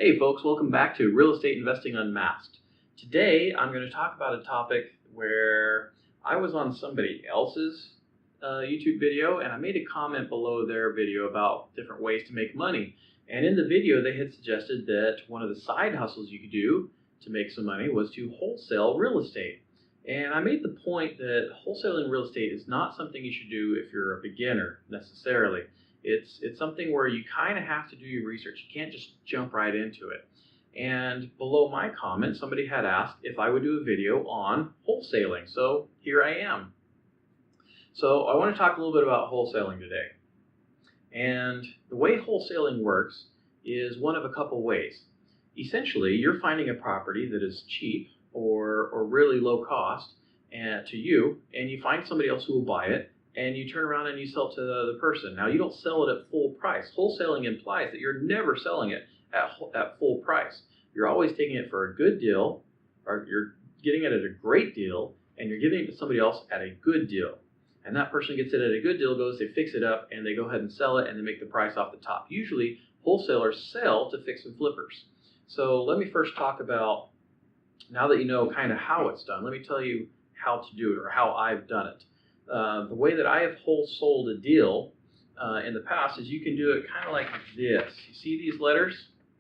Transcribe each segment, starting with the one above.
Hey folks, welcome back to Real Estate Investing Unmasked. Today I'm going to talk about a topic where I was on somebody else's YouTube video and I made a comment below their video about different ways to make money. And in the video they had suggested that one of the side hustles you could do to make some money was to wholesale real estate. And I made the point that wholesaling real estate is not something you should do if you're a beginner necessarily. It's something where you kind of have to do your research. You can't just jump right into it. And below my comment, somebody had asked if I would do a video on wholesaling. So here I am. So I want to talk a little bit about wholesaling today. And the way wholesaling works is one of a couple ways. Essentially, you're finding a property that is cheap or really low cost to you, and you find somebody else who will buy it, and you turn around and you sell to the person. Now, you don't sell it at full price. Wholesaling implies that you're never selling it at full price. You're always taking it for a good deal, or you're getting it at a great deal, and you're giving it to somebody else at a good deal. And that person gets it at a good deal, they fix it up, and they go ahead and sell it, and they make the price off the top. Usually, wholesalers sell to fix and flippers. So let me first talk about, now that you know kind of how it's done, let me tell you how to do it, or how I've done it. The way that I have wholesaled a deal in the past is you can do it kind of like this. You see these letters?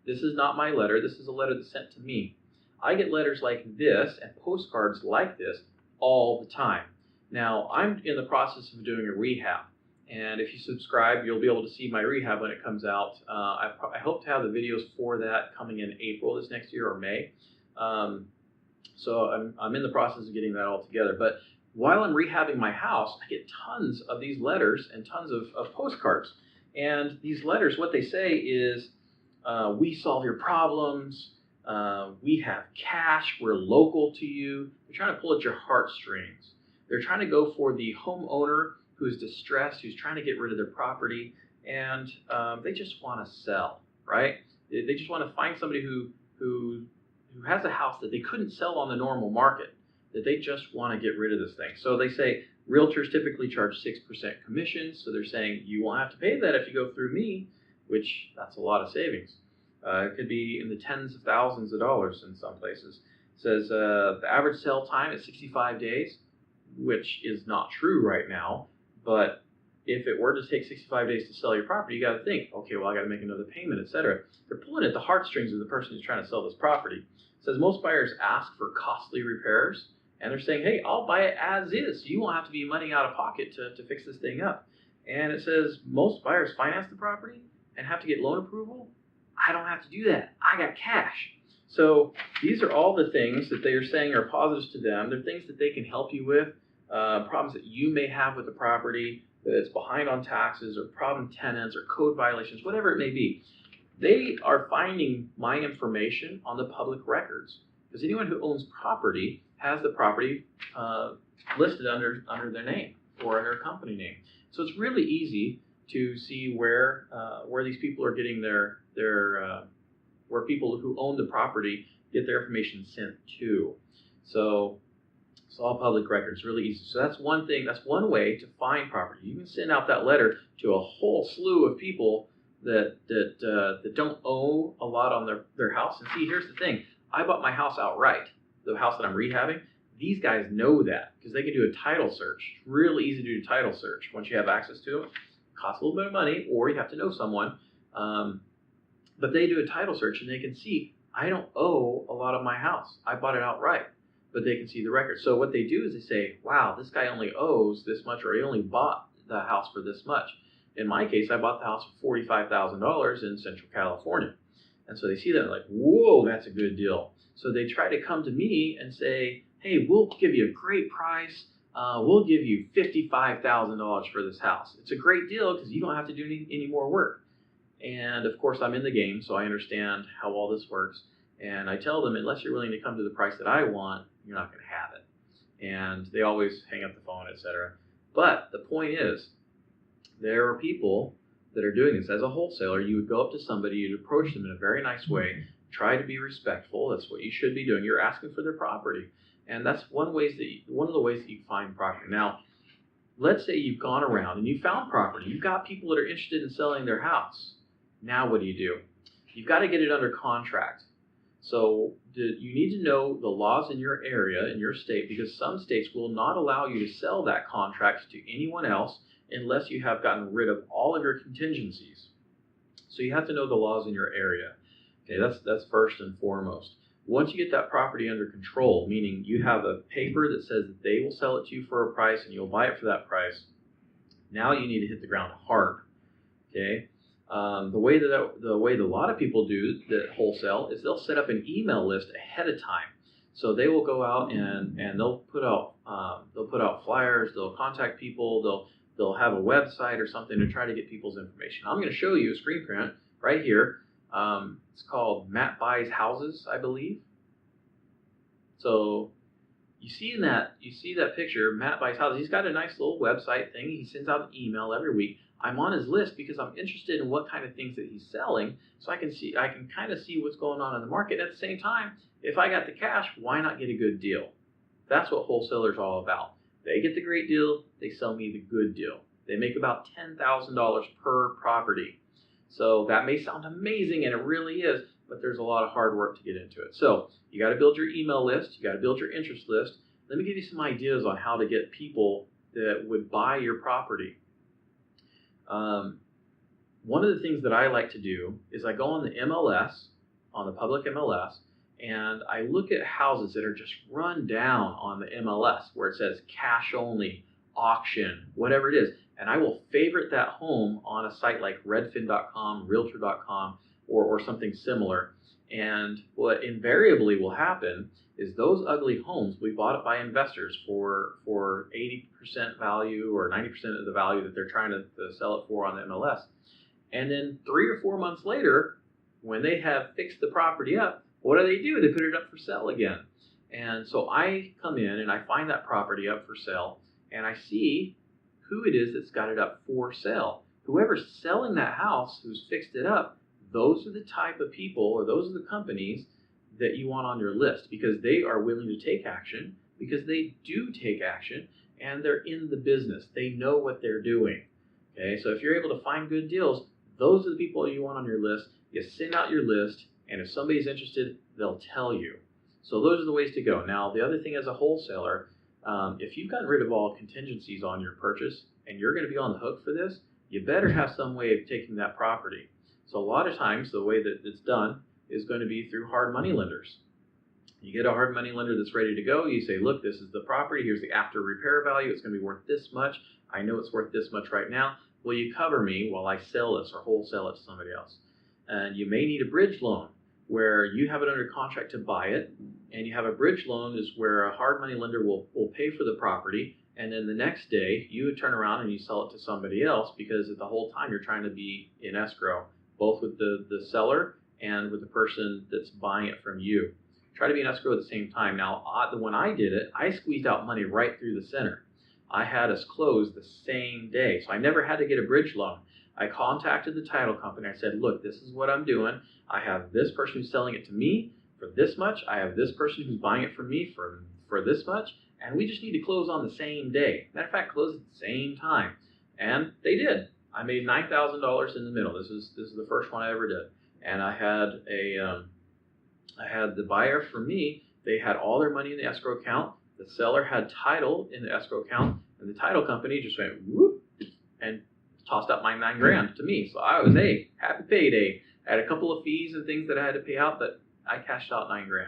This is not my letter. This is a letter that's sent to me. I get letters like this and postcards like this all the time. Now, I'm in the process of doing a rehab. And if you subscribe, you'll be able to see my rehab when it comes out. I hope to have the videos for that coming in April this next year or May. So I'm in the process of getting that all together. But while I'm rehabbing my house, I get tons of these letters and tons of postcards. And these letters, what they say is, we solve your problems, we have cash, we're local to you. They're trying to pull at your heartstrings. They're trying to go for the homeowner who's distressed, who's trying to get rid of their property, and they just want to sell, right? They just want to find somebody who has a house that they couldn't sell on the normal market, that they just want to get rid of this thing. So they say realtors typically charge 6% commission. So they're saying you won't have to pay that if you go through me, which that's a lot of savings. It could be in the tens of thousands of dollars in some places. It says the average sale time is 65 days, which is not true right now. But if it were to take 65 days to sell your property, you got to think, okay, well, I got to make another payment, etc. They're pulling at the heartstrings of the person who's trying to sell this property. It says most buyers ask for costly repairs. And they're saying, hey, I'll buy it as is. You won't have to be money out of pocket to fix this thing up. And it says most buyers finance the property and have to get loan approval. I don't have to do that. I got cash. So these are all the things that they are saying are positives to them. They're things that they can help you with, problems that you may have with the property, that it's behind on taxes or problem tenants or code violations, whatever it may be. They are finding my information on the public records. Because anyone who owns property has the property listed under their name or under a company name. So it's really easy to see where these people are getting where people who own the property get their information sent to. So it's all public records, really easy. So that's one thing, that's one way to find property. You can send out that letter to a whole slew of people that don't owe a lot on their house. And see, here's the thing. I bought my house outright, the house that I'm rehabbing. These guys know that because they can do a title search. It's really easy to do a title search once you have access to it. It costs a little bit of money, or you have to know someone. But they do a title search and they can see, I don't owe a lot of my house. I bought it outright, but they can see the record. So what they do is they say, wow, this guy only owes this much, or he only bought the house for this much. In my case, I bought the house for $45,000 in Central California. And so they see that and they're like, whoa, that's a good deal. So they try to come to me and say, hey, we'll give you a great price. We'll give you $55,000 for this house. It's a great deal because you don't have to do any more work. And of course, I'm in the game, so I understand how all this works. And I tell them, unless you're willing to come to the price that I want, you're not going to have it. And they always hang up the phone, etc. But the point is, there are people that are doing this. As a wholesaler, you would go up to somebody, you'd approach them in a very nice way, try to be respectful. That's what you should be doing. You're asking for their property. And that's one of the ways that you find property. Now, let's say you've gone around and you found property. You've got people that are interested in selling their house. Now what do? you've got to get it under contract. So you need to know the laws in your area, in your state, because some states will not allow you to sell that contract to anyone else unless you have gotten rid of all of your contingencies. So you have to know the laws in your area. Okay, that's first and foremost. Once you get that property under control, meaning you have a paper that says that they will sell it to you for a price and you'll buy it for that price, now you need to hit the ground hard. Okay, the way that a lot of people do that wholesale is they'll set up an email list ahead of time. So they will go out and they'll put out flyers. They'll contact people. They'll have a website or something to try to get people's information. I'm going to show you a screen print right here. It's called Matt Buys Houses, I believe. So you see that picture, Matt Buys Houses. He's got a nice little website thing. He sends out an email every week. I'm on his list because I'm interested in what kind of things that he's selling, so I can kind of see what's going on in the market. At the same time, if I got the cash, why not get a good deal? That's what wholesalers are all about. They get the great deal, they sell me the good deal. They make about $10,000 per property. So that may sound amazing, and it really is, but there's a lot of hard work to get into it. So you got to build your email list, you got to build your interest list. Let me give you some ideas on how to get people that would buy your property. One of the things that I like to do is I go on the MLS, on the public MLS, and I look at houses that are just run down on the MLS where it says cash only, auction, whatever it is. And I will favorite that home on a site like redfin.com, realtor.com, or something similar. And what invariably will happen is those ugly homes, we bought it by investors for 80% value or 90% of the value that they're trying to sell it for on the MLS. And then 3 or 4 months later, when they have fixed the property up, what do? They put it up for sale again. And so I come in and I find that property up for sale, and I see who it is that's got it up for sale. Whoever's selling that house, who's fixed it up, those are the type of people, or those are the companies that you want on your list, because they are willing to take action, because they do take action, and they're in the business. They know what they're doing. Okay, so if you're able to find good deals, those are the people you want on your list. You send out your list, and if somebody's interested, they'll tell you. So those are the ways to go. Now, the other thing as a wholesaler, if you've gotten rid of all contingencies on your purchase and you're going to be on the hook for this, you better have some way of taking that property. So a lot of times the way that it's done is going to be through hard money lenders. You get a hard money lender that's ready to go. You say, look, this is the property. Here's the after repair value. It's going to be worth this much. I know it's worth this much right now. Will you cover me while I sell this or wholesale it to somebody else? And you may need a bridge loan where you have it under contract to buy it, and you have a bridge loan is where a hard money lender will pay for the property, and then the next day you would turn around and you sell it to somebody else, because the whole time you're trying to be in escrow, both with the seller and with the person that's buying it from you. Try to be in escrow at the same time. Now, when I did it, I squeezed out money right through the center. I had us close the same day, so I never had to get a bridge loan. I contacted the title company. I said, look, this is what I'm doing. I have this person who's selling it to me for this much. I have this person who's buying it from me for this much. And we just need to close on the same day. Matter of fact, close at the same time. And they did. I made $9,000 in the middle. This is the first one I ever did. And I had the buyer for me. They had all their money in the escrow account. The seller had title in the escrow account. And the title company just went whoop and tossed out my $9,000 to me. So I was, hey, happy payday. I had a couple of fees and things that I had to pay out, but I cashed out $9,000.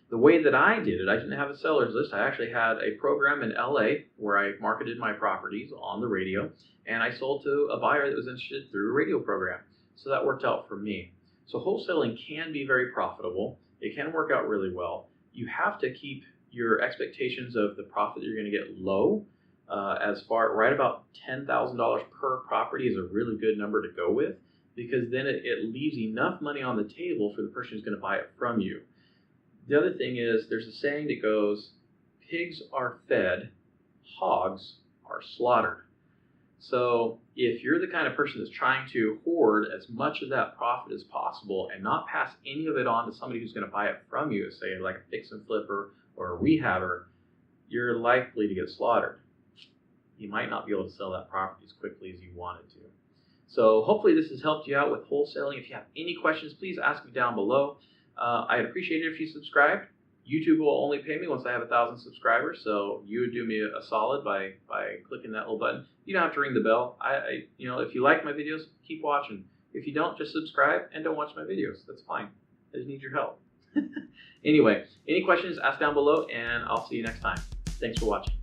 The way that I did it, I didn't have a seller's list. I actually had a program in LA where I marketed my properties on the radio, and I sold to a buyer that was interested through a radio program. So that worked out for me. So wholesaling can be very profitable. It can work out really well. You have to keep your expectations of the profit that you're going to get low. Right about $10,000 per property is a really good number to go with, because then it leaves enough money on the table for the person who's going to buy it from you. The other thing is, there's a saying that goes, pigs are fed, hogs are slaughtered. So if you're the kind of person that's trying to hoard as much of that profit as possible and not pass any of it on to somebody who's going to buy it from you, say like a fix and flipper or a rehabber, you're likely to get slaughtered. You might not be able to sell that property as quickly as you wanted to. So hopefully this has helped you out with wholesaling. If you have any questions, please ask me down below. I'd appreciate it if you subscribed. YouTube will only pay me once I have 1,000 subscribers, so you would do me a solid by clicking that little button. You don't have to ring the bell. If you like my videos, keep watching. If you don't, just subscribe and don't watch my videos. That's fine. I just need your help. Anyway, any questions, ask down below, and I'll see you next time. Thanks for watching.